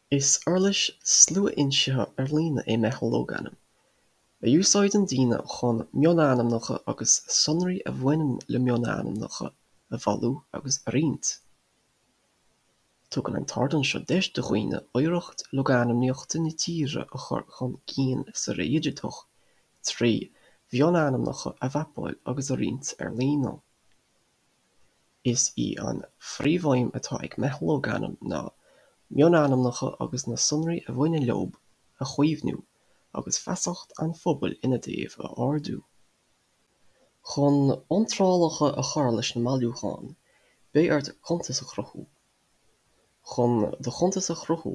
Is orlis slua-inseatha ar líne é meitheal lóganam. A úsáid an daoine chun mionanamnacha agus sonraí a bhaineann le mionanamnacha a bhallú agus a riant. Tugann an tardan seo deis do dhaoine oidhreacht loganamíochta na tíre a chur chun cinn sa réideatoch trí mionanamnacha a bhapáil agus a riant ar líne. Is í an phríomhfhoiim atá ag meitheal lóganam ná mionanamnacha agus na sonraí a bhaine leob a chaomhnú agus feasacht an phobal ina dtaobh a ardú. Chun iontrálacha a chur leis na mbailiúcháin, bé ort contas a chruthú. Chun do chuntas a chruthú,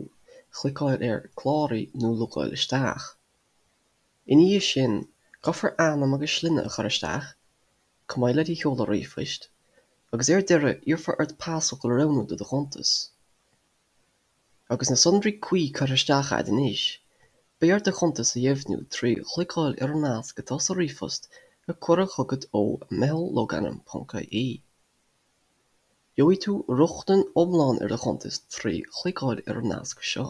chloiceáil ar chláraí nó lógáil isteach. In dhiaidh sin, gafar ainm agus slioine a chur isteach, comáile dí cheola ríomhaist, agus ar deireadh iarfar ort pasach le roghnaú do chuntas. Agus na sonraí cuí chur isteach ad anois, bé ort a chuntas a dhéimhnú trí chloiceáil ar an eas go tosa ríomhast a cur a chugad ó meithealloganam.ie. Gheobhaidh tú ruchtain iomlán ar a chuntas trí chloiceáil ar an eas go seo.